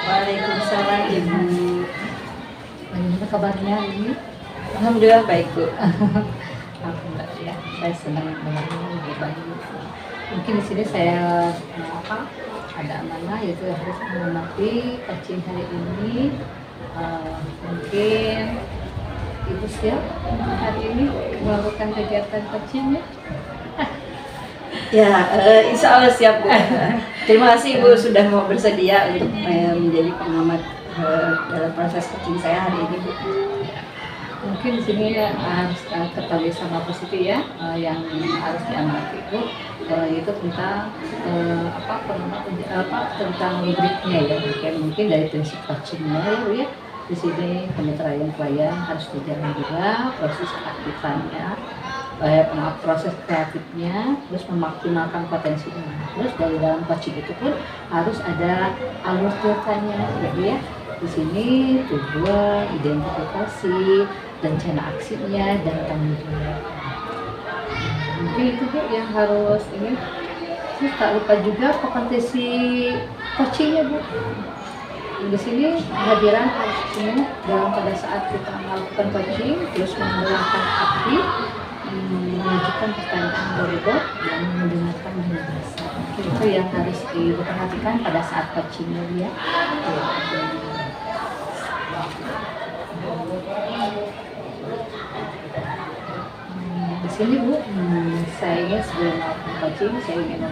Waalaikumsalam Ibu. Bagaimana kabarnya ini? Alhamdulillah baik Bu. Alhamdulillah ya, saya senang dengarnya lebih baik. Mungkin di sini saya ada amanah yaitu harus mengamati coaching hari ini. Mungkin Ibu siap hari ini melakukan kegiatan coaching ya? Ya, insya Allah siap Bu. Terima kasih Ibu sudah mau bersedia untuk menjadi pengamat dalam proses coaching saya hari ini Bu. Mungkin di sini harus ketahui sama positif ya, yang harus diamati itu yaitu tentang tentang rubriknya ya, mungkin dari prinsip coachingnya ya. Di sini penyelesaian klien harus dijalan juga, proses keaktifannya, proses kreatifnya, terus memaksimalkan potensinya. Terus dari dalam coaching itu pun harus ada alur ceritanya, gitu ya. Di sini tujuan, identifikasi, rencana aksinya, dan tanggung jawab. Mungkin itu Bu yang harus ini. Terus tak lupa juga kompetensi coachingnya Bu. Di sini kehadiran harus ini dalam pada saat kita melakukan coaching, terus menggunakan aktif, mengajukan pertanyaan dari bot dan mendengarkan penjelasan. Itu yang harus diperhatikan pada saat coachingnya ya. Di sini Bu, saya ingin sebelum melakukan coaching, saya ingin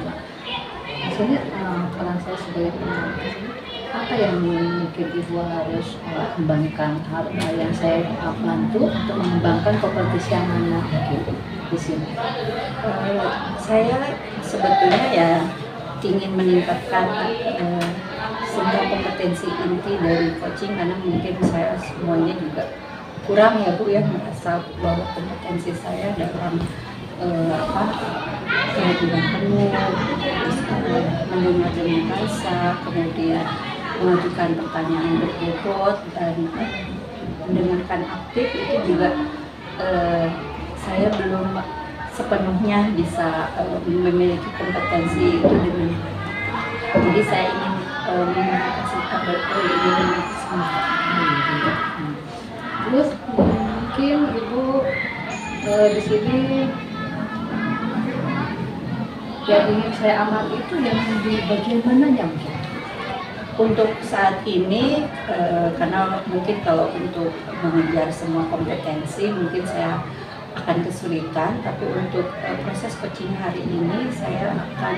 maksudnya peran saya sebagai pengamat di sini, apa yang mungkin Ibu harus kembangkan, yang saya bantu untuk mengembangkan kompetensi yang mana gitu di sini. Saya sebetulnya ya ingin meningkatkan semua kompetensi inti dari coaching, karena mungkin saya semuanya juga kurang ya Bu ya, merasa bahwa kompetensi saya dalam kehidupan penuh, mendengar dengan rasa, kemudian mengajukan pertanyaan berbobot dan mendengarkan aktif itu juga saya belum sepenuhnya bisa memiliki kompetensi itu dengan baik. Jadi saya ingin mengasihkan ini Terus mungkin Ibu di sini yang ingin saya amati itu yang di bagian mananya mungkin? Untuk saat ini, karena mungkin kalau untuk mengejar semua kompetensi mungkin saya akan kesulitan, tapi untuk proses coaching hari ini saya akan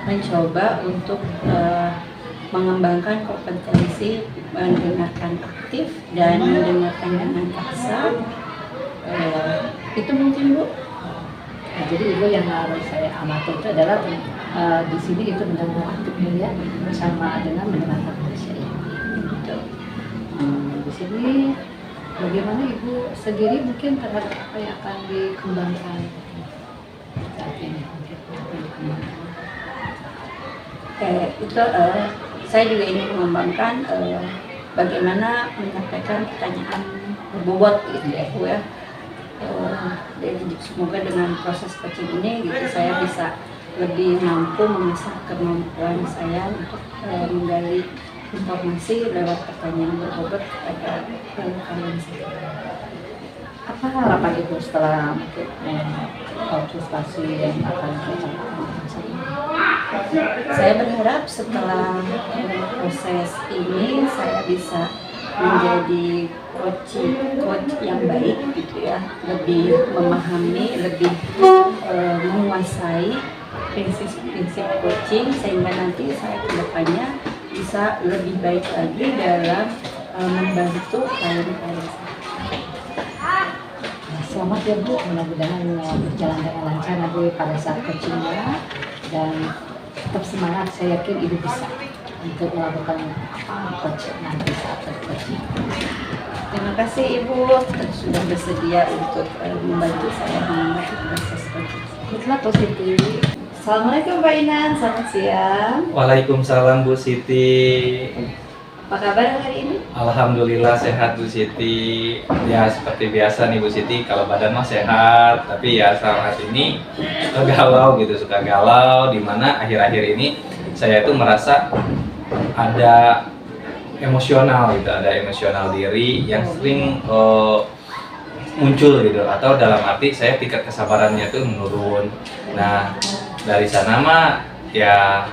mencoba untuk mengembangkan kompetensi mendengarkan aktif dan mendengarkan dengan kasar. Itu mungkin Bu. Nah, jadi Ibu yang harus saya amati itu adalah di sini itu mendengar aktifnya ya, bersama dengan mendengarkan manusia. Di sini bagaimana Ibu sendiri mungkin terhadap apa yang akan dikembangkan saat ini? Itu saya juga ingin mengembangkan bagaimana menyampaikan pertanyaan berbobot gitu ya Bu ya. Dan semoga dengan proses coaching ini gitu saya bisa lebih mampu mengasah kemampuan saya untuk menggali informasi lewat pertanyaan berbobot kepada klien saya. Apa harapan Ibu setelah konsultasi yang akan dilakukan? Saya berharap setelah proses ini saya bisa menjadi coach yang baik gitu ya, lebih memahami, lebih menguasai prinsip coaching sehingga nanti saya kedepannya bisa lebih baik lagi dalam membantu klien-klien saya. Selamat ya Bu, mudah-mudahan berjalan dengan lancar nanti pada saat coachingnya, dan tetap semangat, saya yakin Ibu bisa untuk melakukan coaching nanti saat coaching. Terima kasih Ibu sudah bersedia untuk membantu saya mengikuti proses coaching. Itulah positif. Assalamualaikum Pak Inan, selamat siang. Waalaikumsalam Bu Siti. Apa kabar hari ini? Alhamdulillah sehat Bu Siti. Ya seperti biasa nih Bu Siti, kalau badan mah sehat, tapi ya saat ini suka galau, dimana akhir-akhir ini saya itu merasa ada emosional gitu, ada emosional diri yang sering muncul gitu, atau dalam arti saya tingkat kesabarannya tuh menurun. Nah dari sana mah ya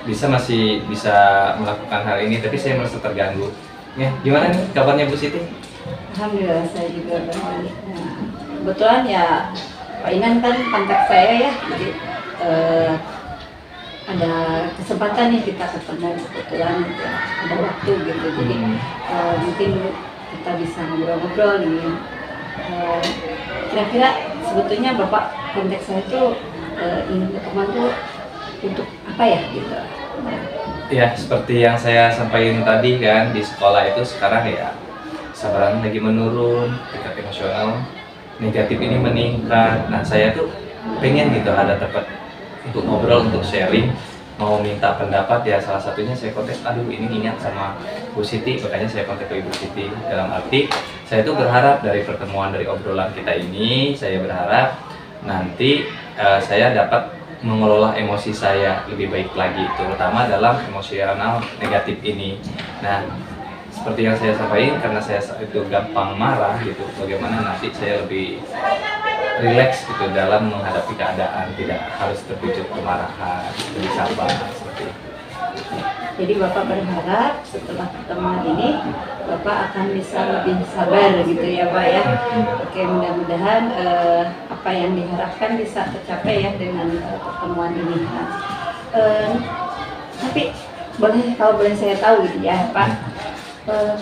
masih bisa melakukan hal ini, tapi saya merasa terganggu. Ya, gimana nih kabarnya Bu Siti? Alhamdulillah saya juga baik. Nah, kebetulan ya Pak Inan kan kontak saya ya, jadi ada kesempatan nih kita ketemu kebetulan ya, ada waktu gitu, jadi mungkin kita bisa ngobrol-ngobrol nih. Kira-kira sebetulnya Bapak kontak saya tuh ingin ketemu tuh untuk apa ya gitu? Ya, seperti yang saya sampaikan tadi kan, di sekolah itu sekarang ya kesabaran lagi menurun, tingkat emosional negatif ini meningkat. Nah saya tuh pengen gitu ada tempat untuk ngobrol, untuk sharing, mau minta pendapat ya. Salah satunya saya kontak, aduh ini ingat sama Bu Siti, makanya saya kontak ke Ibu Siti. Dalam arti saya tuh berharap dari pertemuan, dari obrolan kita ini, saya berharap nanti saya dapat mengelola emosi saya lebih baik lagi, terutama dalam emosional negatif ini. Nah seperti yang saya sampaikan, karena saya itu gampang marah gitu, bagaimana nanti saya lebih rileks gitu dalam menghadapi keadaan, tidak harus terpicu kemarahan, lebih sabar seperti itu. Jadi Bapak berharap setelah pertemuan ini Bapak akan bisa lebih sabar gitu ya Pak ya. Oke, mudah-mudahan apa yang diharapkan bisa tercapai ya dengan pertemuan ini. Nah, tapi kalau boleh saya tahu gitu ya Pak,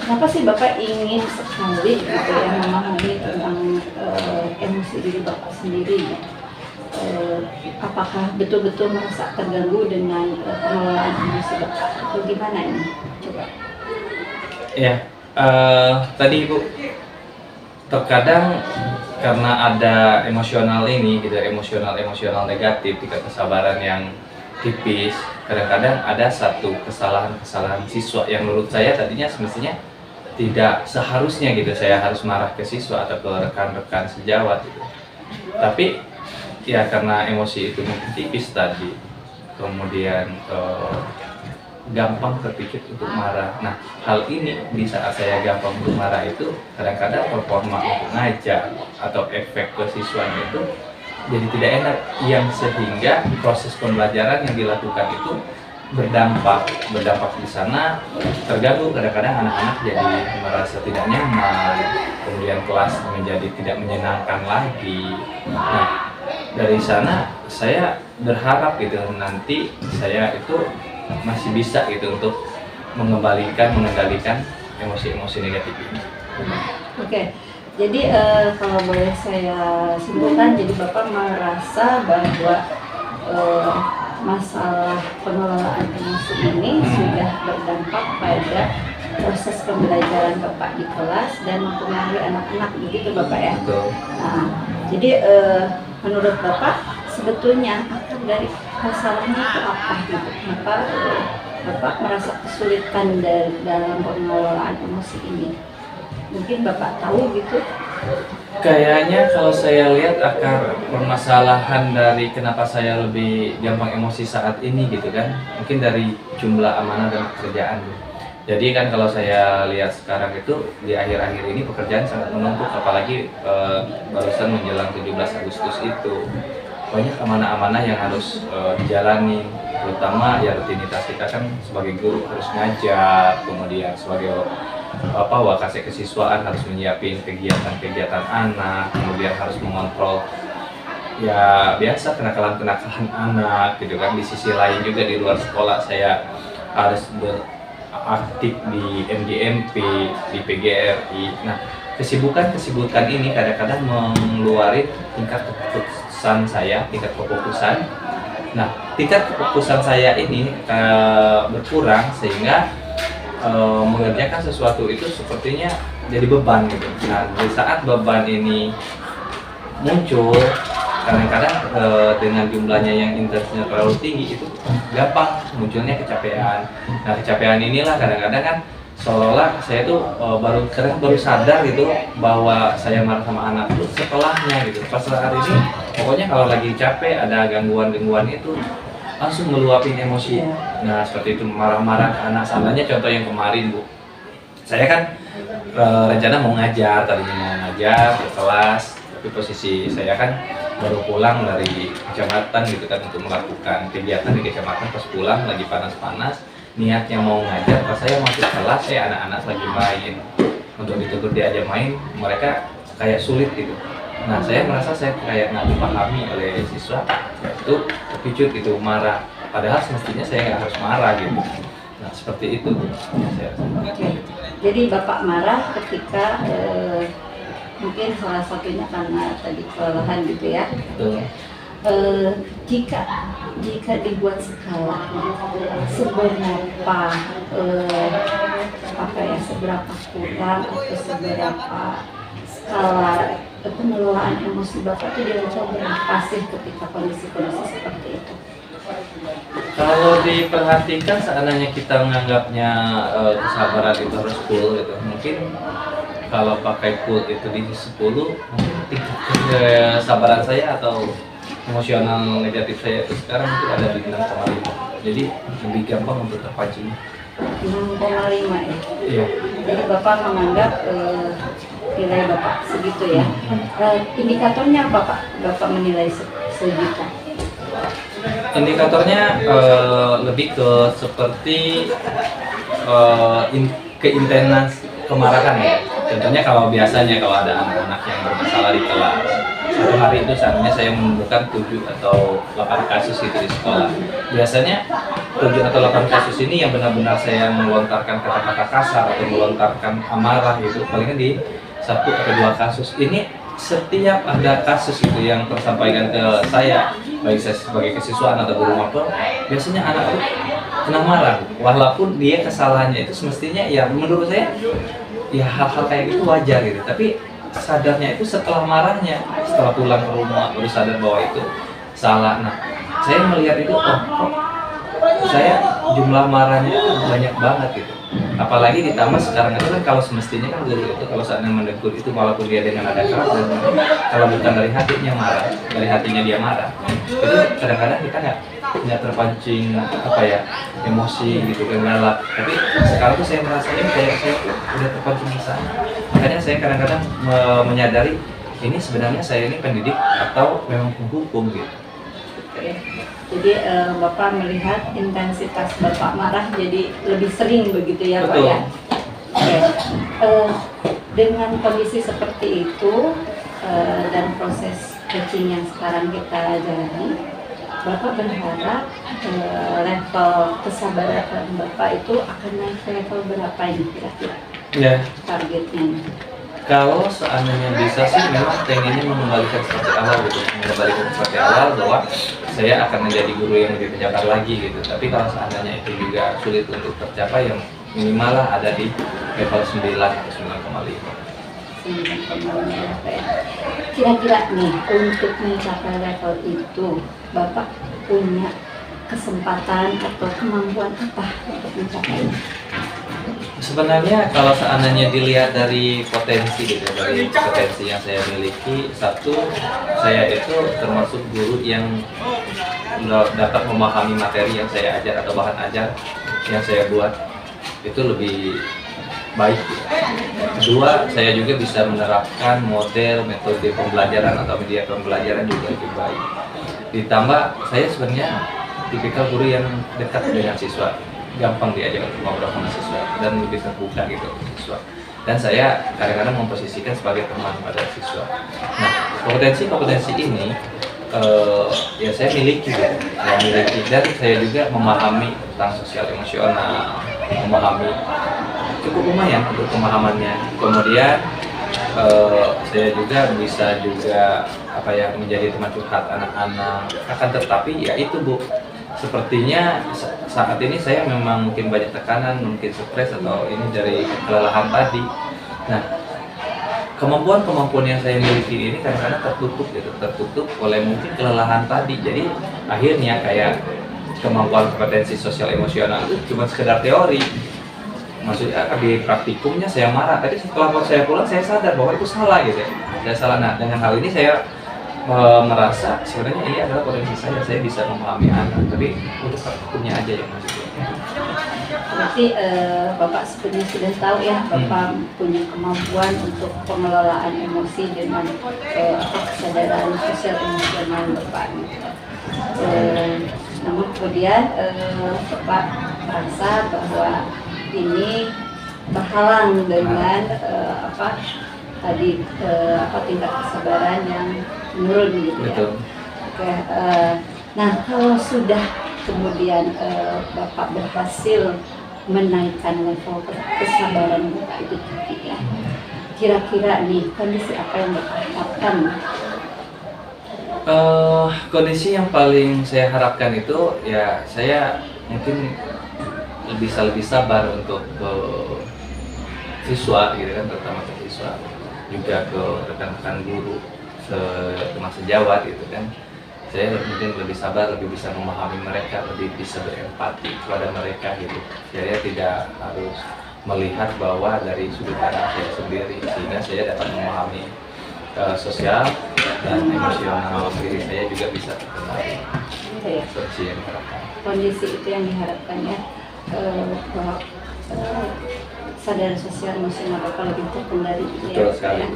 kenapa sih Bapak ingin sekali gitu ya memahami tentang emosi diri Bapak sendiri gitu? Apakah betul-betul merasa terganggu dengan pengelolaan emosi Bapak atau gimana ini? Coba. Ya, tadi Ibu, terkadang karena ada emosional ini gitu, emosional negatif, tingkat kesabaran yang tipis, kadang-kadang ada satu kesalahan siswa yang menurut saya tadinya semestinya tidak seharusnya gitu, saya harus marah ke siswa atau ke rekan-rekan sejawat gitu. Tapi ya karena emosi itu mungkin tipis tadi, kemudian gampang terpikir untuk marah. Nah hal ini di saat saya gampang untuk marah itu kadang-kadang performa untuk ngajar atau efek ke siswanya itu jadi tidak enak, yang sehingga proses pembelajaran yang dilakukan itu berdampak di sana, terganggu. Kadang-kadang anak-anak jadi merasa tidak nyaman, kemudian kelas menjadi tidak menyenangkan lagi. Nah dari sana saya berharap gitu nanti saya itu masih bisa gitu untuk mengendalikan emosi-emosi negatif ini. Oke, jadi kalau boleh saya simpulkan, jadi Bapak merasa bahwa masalah pengelolaan emosi ini sudah berdampak pada proses pembelajaran Bapak di kelas dan mempengaruhi anak-anak, begitu Bapak ya? Betul. Nah, jadi menurut Bapak sebetulnya akar dari masalahnya itu apa gitu? Kenapa Bapak merasa kesulitan dalam pengelolaan emosi ini? Mungkin Bapak tahu gitu? Kayaknya kalau saya lihat akar permasalahan dari kenapa saya lebih gampang emosi saat ini gitu kan, mungkin dari jumlah amanah dan pekerjaan. Jadi kan kalau saya lihat sekarang itu di akhir-akhir ini pekerjaan sangat menumpuk, apalagi barusan menjelang 17 Agustus itu banyak amanah-amanah yang harus dijalani, terutama ya rutinitas kita kan sebagai guru harus ngajar, kemudian sebagai wakasek kesiswaan harus menyiapin kegiatan-kegiatan anak, kemudian harus mengontrol ya biasa kenakalan-kenakalan anak gitu kan. Di sisi lain juga di luar sekolah saya harus aktif di MGMP, di PGRI. Nah, kesibukan ini kadang-kadang mengeluarkan tingkat kefokusan saya, tingkat kefokusan. Nah, tingkat kefokusan saya ini berkurang sehingga mengerjakan sesuatu itu sepertinya jadi beban gitu. Nah, di saat beban ini muncul, kadang-kadang dengan jumlahnya yang intensnya terlalu tinggi itu gampang munculnya kecapean. Nah kecapean inilah kadang-kadang kan seolah-olah saya tuh baru sadar gitu bahwa saya marah sama anak itu setelahnya gitu. Pas saat ini pokoknya kalau lagi capek ada gangguan-gangguan itu langsung meluapin emosi. Nah seperti itu marah-marah ke anak. Salahnya contoh yang kemarin Bu, Saya kan rencana mau ngajar, tadinya mau ngajar di kelas, tapi posisi saya kan baru pulang dari kecamatan gitu kan untuk melakukan kegiatan di kecamatan. Pas pulang lagi panas-panas, niatnya mau ngajar, pas saya masuk kelas, anak-anak lagi main. Untuk dituntut diajak main, mereka kayak sulit gitu. Nah, saya merasa saya kayak nggak dipahami oleh siswa, itu terpicut gitu, marah. Padahal semestinya saya nggak harus marah gitu. Nah, seperti itu yang saya rasa. Oke. Jadi Bapak marah ketika mungkin salah satunya karena tadi kelelahan gitu ya. Betul. Jika dibuat skala seberapa kurang atau seberapa skala pengelolaan emosi Bapak itu di level berapa sih ketika kondisi-kondisi seperti itu? Kalau diperhatikan seandainya kita menganggapnya kesabaran itu harus full gitu, mungkin kalau pakai full itu di 10, mungkin tingkat kesabaran saya atau emosional negatif saya itu sekarang itu ada di 6,5. Jadi lebih gampang untuk terpancing. 6,5 ya? Iya. Jadi Bapak menganggap nilai Bapak segitu ya? Indikatornya Bapak menilai segitu? Indikatornya lebih ke seperti keintenan kemarahan ya. Contohnya kalau biasanya kalau ada anak-anak yang bermasalah di kelas, satu hari itu seandainya saya menemukan 7 atau 8 kasus itu di sekolah. Biasanya 7 atau 8 kasus ini yang benar-benar saya melontarkan kata-kata kasar atau melontarkan amarah gitu, palingan di 1 atau 2 kasus. Ini setiap ada kasus itu yang tersampaikan ke saya, baik saya sebagai kesiswaan atau guru maupun, biasanya anak itu kena marah, walaupun dia kesalahannya itu semestinya ya menurut saya ya hal-hal kayak gitu wajar gitu, tapi sadarnya itu setelah marahnya, setelah pulang ke rumah baru sadar bahwa itu salah. Nah, saya melihat itu kok saya jumlah marahnya banyak banget gitu. Apalagi ditambah sekarang itu kan kalau semestinya kan guru itu kalau saatnya menegur itu walaupun dia dengan nada keras dan kalau bukan dari hatinya marah, dari hatinya dia marah, itu kadang-kadang kita nggak terpancing emosi gitu kan galak. Tapi sekarang tuh saya merasain kayak saya udah terpancing di sana. Makanya saya kadang-kadang menyadari ini sebenarnya saya ini pendidik atau memang penghukum gitu. Oke. Jadi Bapak melihat intensitas Bapak marah jadi lebih sering begitu ya Pak Betul. ya? Oke. Dengan kondisi seperti itu dan proses coaching yang sekarang kita jalani, Bapak berharap level kesabaran Bapak itu akan naik ke level berapa ini kira-kira Ya. targetnya? Kalau seandainya bisa sih memang pengennya mengembalikan seperti awal gitu, bahwa saya akan menjadi guru yang lebih penjabar lagi gitu. Tapi kalau seandainya itu juga sulit untuk tercapai, yang minimal lah ada di level 9 atau 9,5. 9,5 ya Pak ya. Kira-kira nih untuk mencapai level itu Bapak punya kesempatan atau kemampuan apa untuk mencapainya? Sebenarnya kalau seandainya dilihat dari potensi gitu, dari potensi yang saya miliki, satu, saya itu termasuk guru yang dapat memahami materi yang saya ajar atau bahan ajar yang saya buat itu lebih baik. Kedua, saya juga bisa menerapkan model metode pembelajaran atau media pembelajaran juga lebih baik. Ditambah saya sebenarnya tipikal guru yang dekat dengan siswa, gampang diajak untuk ngobrol sama siswa dan lebih terbuka gitu siswa. Dan saya kadang-kadang memposisikan sebagai teman pada siswa. Nah, kompetensi ini ya saya miliki gitu, dan saya juga memahami tentang sosial emosional, memahami cukup lumayan untuk pemahamannya. Kemudian saya juga bisa menjadi teman curhat anak-anak. Akan tetapi ya itu Bu, sepertinya saat ini saya memang mungkin banyak tekanan, mungkin stres atau ini dari kelelahan tadi. Nah, kemampuan yang saya miliki ini kadang-kadang tertutup oleh mungkin kelelahan tadi. Jadi akhirnya kayak kemampuan kompetensi sosial emosional itu cuma sekedar teori. Maksudnya di praktikumnya saya marah. Tadi setelah saya pulang saya sadar bahwa itu salah gitu. Saya salah. Nah, dengan hal ini saya merasa sebenarnya ini adalah potensi saya bisa memahami anak, tapi untuk praktikumnya aja ya maksudnya. Berarti Bapak sebenarnya sudah tahu ya, Bapak punya kemampuan untuk pengelolaan emosi dengan kesadaran sosial emosional Bapak. Namun kemudian Bapak merasa bahwa ini terhalang dengan tingkat kesabaran yang menurun gitu ya. Betul. Oke, nah kalau sudah kemudian Bapak berhasil menaikkan level kesabaran Bapak itu tinggi ya, kira-kira nih kondisi apa yang Bapak harapkan? Kondisi yang paling saya harapkan itu ya saya mungkin bisa lebih sabar untuk ke siswa gitu kan, terutama ke siswa, juga ke rekan-rekan guru teman sejawat gitu kan. Saya mungkin lebih sabar, lebih bisa memahami mereka, lebih bisa berempati kepada mereka gitu. Saya tidak harus melihat bahwa dari sudut pandang saya sendiri, sehingga saya dapat memahami sosial dan emosional diri saya juga bisa terkendali. Seperti yang diharapkan. Kondisi itu yang diharapkan ya, bahwa sadar sosial emosional Bapak lebih terkendali gitu ya. Betul sekali. Ya.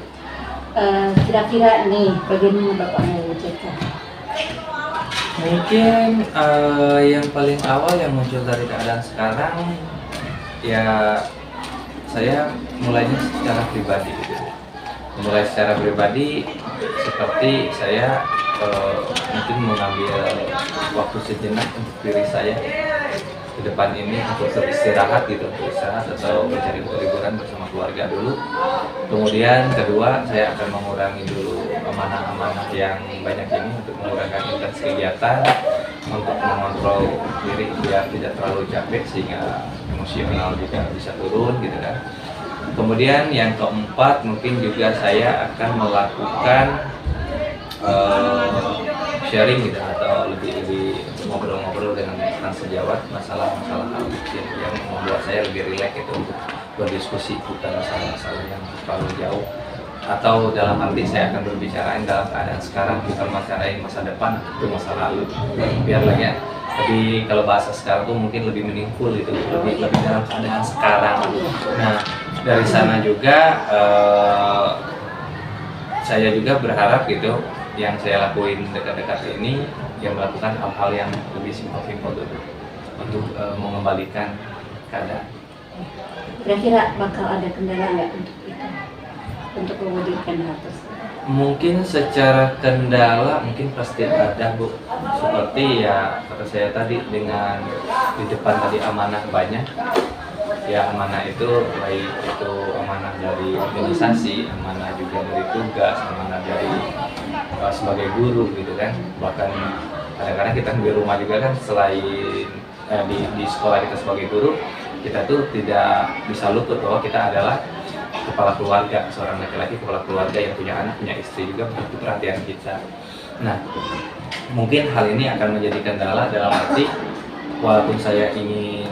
Kira-kira nih bagaimana Bapak mewujudkan? Mungkin yang paling awal yang muncul dari keadaan sekarang ya saya mulainya secara pribadi gitu. Mulai secara pribadi seperti saya mungkin mengambil waktu sejenak untuk diri saya ke depan ini untuk beristirahat gitu, beristirahat atau mencari liburan bersama keluarga dulu. Kemudian kedua, saya akan mengurangi dulu amanah-amanah yang banyak ini untuk mengurangkan intensitas kegiatan, untuk mengontrol diri biar tidak terlalu capek sehingga emosional juga bisa turun gitu kan. Kemudian yang keempat mungkin juga saya akan melakukan sharing gitu atau lebih ngobrol-ngobrol dengan rekan sejawat masalah-masalah hal kecil yang membuat saya lebih rileks itu untuk berdiskusi, bukan masalah-masalah yang terlalu jauh, atau dalam arti saya akan berbicarain dalam keadaan sekarang, bukan bicarain masa depan itu masa lalu, biar lagi ya. Tapi kalau bahasa sekarang tuh mungkin lebih meaningful itu, lebih dalam keadaan sekarang. Nah dari sana juga saya juga berharap gitu yang saya lakuin dekat-dekat ini yang melakukan hal-hal yang lebih simpel-simpel dulu untuk mengembalikan keadaan. Kira-kira bakal ada kendala nggak untuk itu, untuk mewujudkan hal tersebut? Mungkin secara kendala mungkin pasti ada Bu, seperti ya kata saya tadi, dengan di depan tadi amanah banyak ya, amanah itu baik itu amanah dari organisasi, amanah juga dari tugas, amanah dari sebagai guru gitu kan. Bahkan kadang-kadang kita di rumah juga kan, selain di sekolah kita sebagai guru, kita tuh tidak bisa luput bahwa kita adalah kepala keluarga, seorang laki-laki kepala keluarga yang punya anak, punya istri juga, butuh perhatian kita. Nah mungkin hal ini akan menjadi kendala dalam arti walaupun saya ingin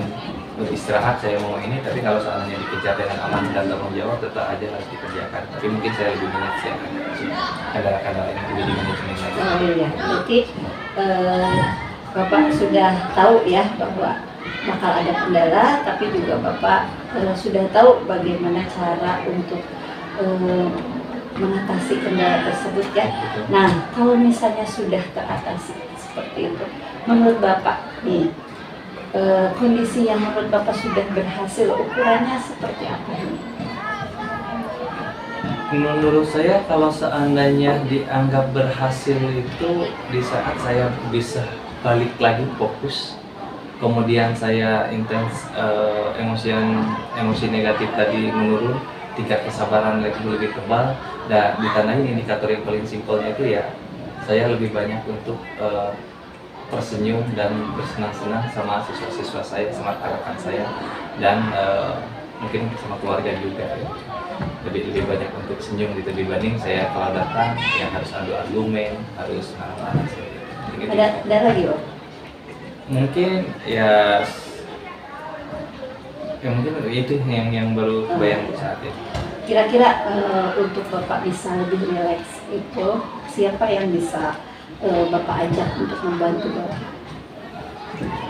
beristirahat, saya mau ini, tapi kalau seandainya dikejar dengan aman dan tanggung jawab tetap aja harus dikerjakan. Tapi mungkin saya lebih menyaksikan kendala-kendala ini lebih di manajemen lagi. Oh iya, berarti Bapak sudah tahu ya bahwa bakal ada kendala, tapi juga Bapak sudah tahu bagaimana cara untuk mengatasi kendala tersebut ya. Nah, kalau misalnya sudah teratasi seperti itu, menurut Bapak nih, kondisi yang menurut Bapak sudah berhasil, ukurannya seperti apa ini? Menurut saya kalau seandainya dianggap berhasil itu di saat saya bisa balik lagi fokus, kemudian saya intens emosi negatif tadi menurun, tingkat kesabaran lebih tebal, dan ditandai indikator yang paling simpelnya itu ya saya lebih banyak untuk tersenyum dan bersenang-senang sama siswa-siswa saya, sama rekan-rekan saya, dan mungkin sama keluarga juga ya. Lebih banyak untuk senyum gitu dibanding saya kalau datang yang harus adu argumen, harus marah-marah gitu. Ada lagi Om? Mungkin ya mungkin itu yang baru bayang saat ini. Kira-kira untuk Bapak bisa lebih rileks itu siapa yang bisa Bapak ajak untuk membantu Bapak?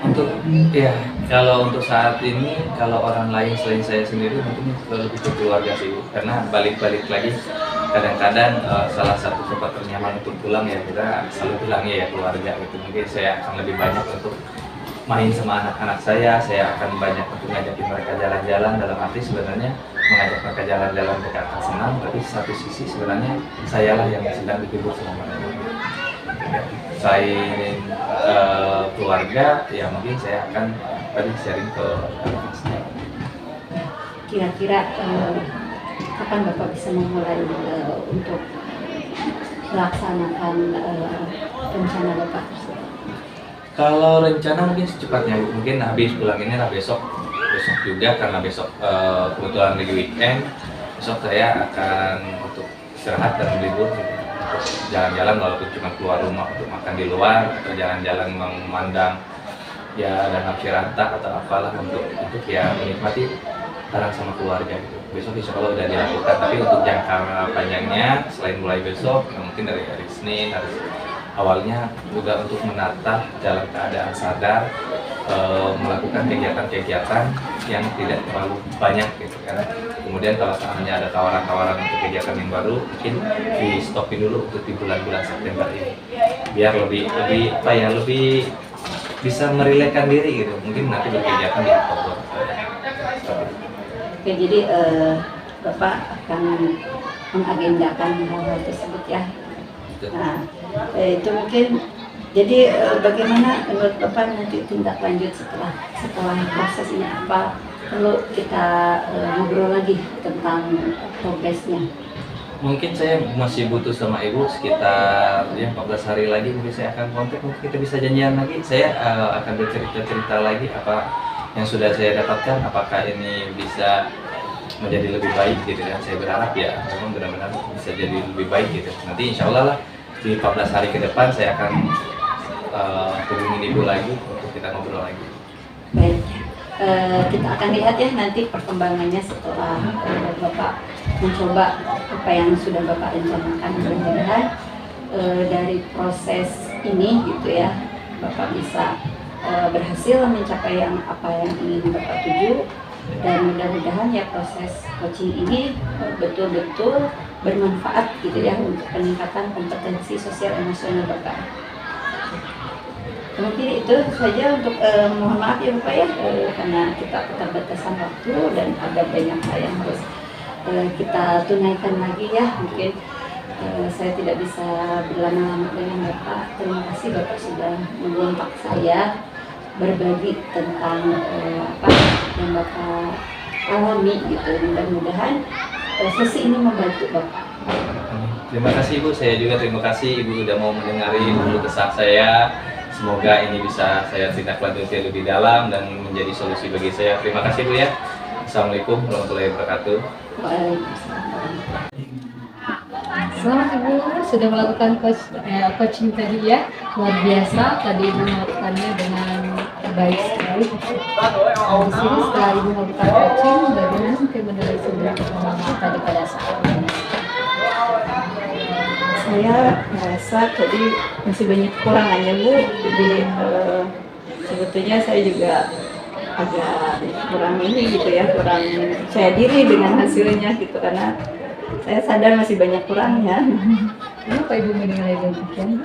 Untuk ya, kalau untuk saat ini, kalau orang lain selain saya sendiri mungkin lebih ke keluarga sih Bu. Karena balik-balik lagi kadang-kadang salah satu tempat ternyaman untuk pulang ya kita selalu bilangnya ya keluarga gitu. Mungkin saya akan lebih banyak untuk main sama anak-anak saya akan banyak untuk ngajakin mereka jalan-jalan, dalam arti sebenarnya mengajak mereka jalan-jalan mereka akan senang, tapi satu sisi sebenarnya sayalah yang sedang dihibur sama mereka. Selain keluarga, ya mungkin saya akan tadi sharing ke anak-anak. Kira-kira kapan Bapak bisa memulai untuk melaksanakan rencana Bapak tersebut? Kalau rencana mungkin secepatnya Bu. Mungkin habis pulang ini lah besok juga karena besok kebetulan lagi weekend. Besok saya akan untuk istirahat dan libur gitu. Jalan-jalan walaupun cuma keluar rumah untuk makan di luar atau jalan-jalan memandang ya Danau Cirata atau apalah untuk ya menikmati bareng sama keluarga gitu. Besok insya Allah udah dilakukan, tapi untuk jangka panjangnya selain mulai besok ya mungkin dari hari Senin awalnya juga untuk menata dalam keadaan sadar, melakukan kegiatan-kegiatan yang tidak terlalu banyak gitu kan. Kemudian kalau seandainya ada tawaran-tawaran untuk kegiatan yang baru, mungkin di stopin dulu untuk di bulan-bulan September ini, biar lebih bisa merelakan diri gitu. Mungkin nanti berkegiatan di Oktober. Oke, jadi Bapak akan mengagendakan hal tersebut ya. Nah, itu mungkin jadi bagaimana menurut Bapak nanti tindak lanjut setelah proses ini, apa perlu kita ngobrol lagi tentang progresnya? Mungkin saya masih butuh sama Ibu sekitar ya 14 hari lagi, mungkin saya akan kontak, mungkin kita bisa janjian lagi. Saya akan bercerita lagi apa yang sudah saya dapatkan, apakah ini bisa menjadi lebih baik gitu kan. Saya berharap ya memang benar-benar bisa jadi lebih baik gitu. Nanti insya Allah lah di 14 hari ke depan saya akan hubungin Ibu lagi untuk kita ngobrol lagi. Baik, kita akan lihat ya nanti perkembangannya setelah Bapak mencoba apa yang sudah Bapak rencanakan. Mudah-mudahan dari proses ini gitu ya Bapak bisa berhasil mencapai apa yang ingin Bapak tuju, dan mudah-mudahan ya proses coaching ini betul-betul bermanfaat gitu ya untuk peningkatan kompetensi sosial emosional Bapak. Mungkin itu saja untuk mohon maaf ya Bapak ya karena kita keterbatasan waktu dan ada banyak hal yang harus kita tunaikan lagi ya. Mungkin saya tidak bisa berlama-lama dengan Bapak. Terima kasih Bapak sudah mengontak saya berbagi tentang apa yang Bapak alami gitu. Mudah-mudahan sesi ini membantu Bapak. Terima kasih Ibu, saya juga terima kasih Ibu sudah mau mendengarin dulu kesah saya. Semoga ini bisa saya tindak lanjuti lebih dalam dan menjadi solusi bagi saya. Terima kasih Bu ya. Assalamualaikum warahmatullahi wabarakatuh. Waalaikumsalam. Selamat Ibu sudah melakukan coaching tadi ya, luar biasa. Tadi Ibu melakukannya dengan baik sekali. Di sini setelah Ibu melakukan coaching, bagaimana mungkin menurut sendiri perkembangan tadi pada saat ini? Saya merasa tadi masih banyak kekurangannya Bu, jadi sebetulnya saya juga agak kurang ini gitu ya, kurang percaya diri dengan hasilnya gitu, karena saya sadar masih banyak kurangnya. Kenapa Ibu menilai demikian?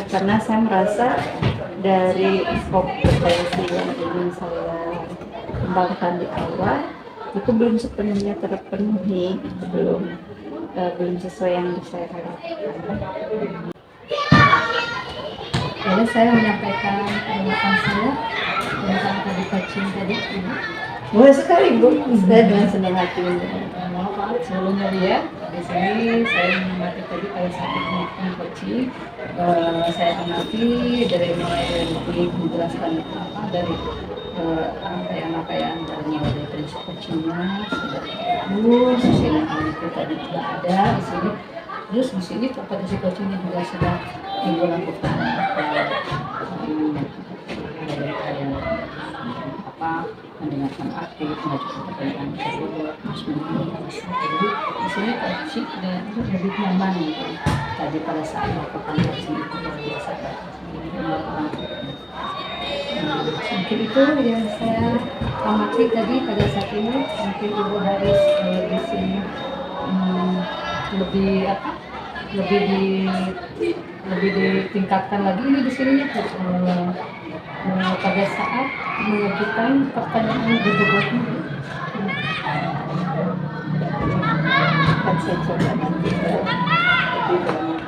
Karena saya merasa dari kompetensi yang ingin saya kembangkan di awal itu belum sepenuhnya terpenuhi, belum sesuai yang saya harapkan. Jadi saya menyampaikan pendapat saya tentang tadi coaching tadi. Boleh sekali Bu, saya dengan senang hati. Mohon maaf sebelumnya ya, di sini saya menikmati tadi pada saat melakukan coaching, saya mengerti dari mulai menjelaskan apa dari rangkaian dari prinsip coachingnya sudah bagus, sisi itu tadi tidak ada di sini. Terus di sini kompetensi coachingnya juga sudah Ibu lakukan apa mendengarkan aktif, mengajukan pertanyaan tersebut, terus mendengarkan. Jadi di sini coaching dan lebih nyaman gitu. Tadi pada saat melakukan coaching itu luar biasa. Mungkin itu yang saya amati tadi pada saat ini. Mungkin Ibu harus di sini lebih apa? Lebih ditingkatkan lagi ini di sini pada saat mengajukan pertanyaan berbobotnya. Akan saya coba nanti lebih banyak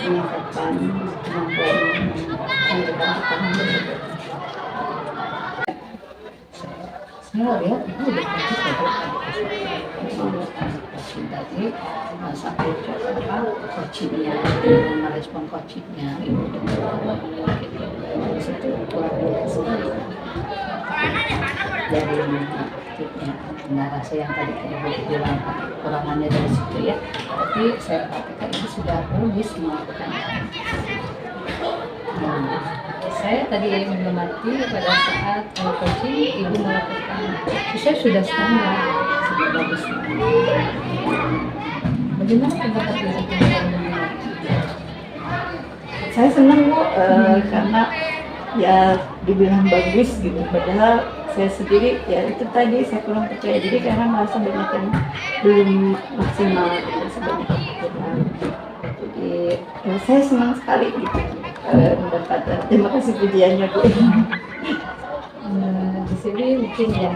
meningkatkan kemampuan mengajukan pertanyaan berbobot. Saya lihat itu udah bagus tadi sampai coba coachingnya, merespon coachingnya itu itu luar biasa. Jadi aktifnya, nah rasa yang tadi kayak bilang kekurangannya dari situ ya, tapi saya perhatikan itu sudah bagus melakukan. Saya tadi mengamati pada saat coaching ibu melakukan, saya sudah standar, sudah bagus. Bagaimana pendapat ibu? Saya senang Bu, karena ya dibilang bagus gitu, padahal saya sendiri ya itu tadi saya kurang percaya diri karena merasa banyak yang belum maksimal gitu, sebanyak itu. Jadi saya senang sekali gitu mendapatkan. Terima kasih pujiannya Bu. Di sini mungkin ya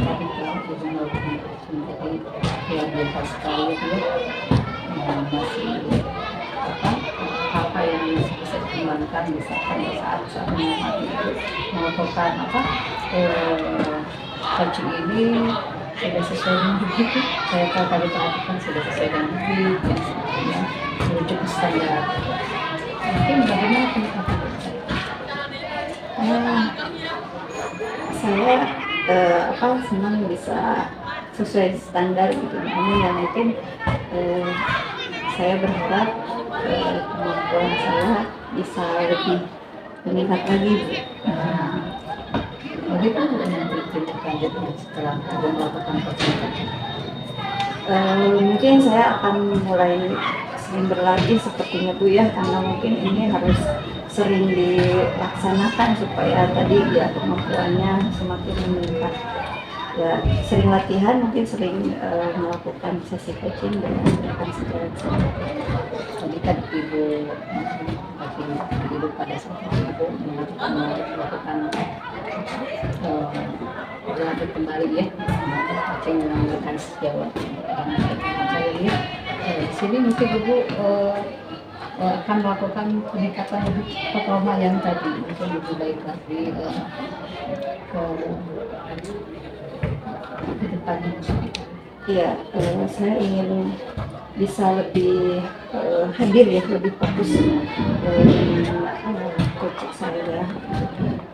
tadi kalau ibu melakukan coaching tadi luar biasa sekali ya, masih apa yang bisa dikembangkan bisa pada saat mengamati melakukan coaching ini sudah sesuai dengan begitu. Saya tahu tadi perhatikan sudah sesuai dengan begitu yang sebenarnya merujuk ke standar. Mungkin bagaimana pendekatan Saya senang bisa sesuai standar gitu. Namun yang mungkin saya berharap kemampuan saya bisa lebih meningkat lagi. Bagaimana nanti tindak lanjut setelah Ibu melakukan coaching? Mungkin saya akan mulai sering berlatih sepertinya Bu ya, karena mungkin ini harus sering dilaksanakan supaya tadi ya kemampuannya semakin meningkat. Ya sering latihan, mungkin sering melakukan sesi coaching dan melakukan secara Tadi kan Ibu pada saat Ibu melakukan berlatih kembali ya, coaching menggunakan sejauh yang saya lihat di sini mungkin Ibu akan melakukan peningkatan lebih performa yang tadi mungkin lebih baik lagi ke depannya. Iya, saya ingin bisa lebih hadir ya, lebih fokus coaching saya.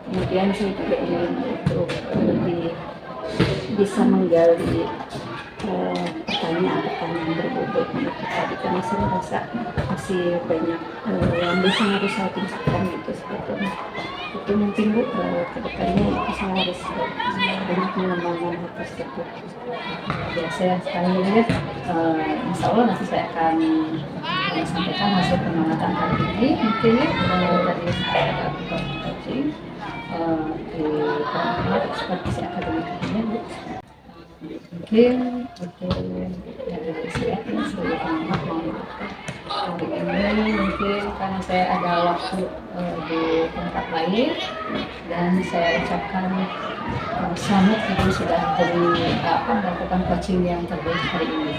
Kemudian saya juga ingin untuk lebih bisa menggali pertanyaan berbobot tadi, karena saya merasa masih banyak yang bisa harus saya tingkatkan gitu sebetulnya. Itu mungkin Bu, kedepannya saya harus banyak mengembangkan hal tersebut. Ya, saya sekali lihat insya Allah nanti saya akan sampaikan hasil pengamatan hari ini mungkin ya dari coaching di seperti akademik ini Bu. Mungkin untuk dari saya sebagai pengamat hari ini mungkin karena saya ada waktu di tempat lain dan saya ucapkan selamat Ibu sudah melakukan coaching yang terbaik hari ini.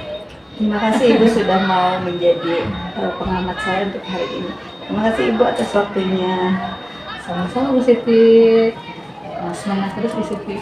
Terima kasih Ibu sudah mau menjadi pengamat saya untuk hari ini. Terima kasih Ibu atas waktunya. Sama-sama Bu Siti, semangat terus Bu Siti.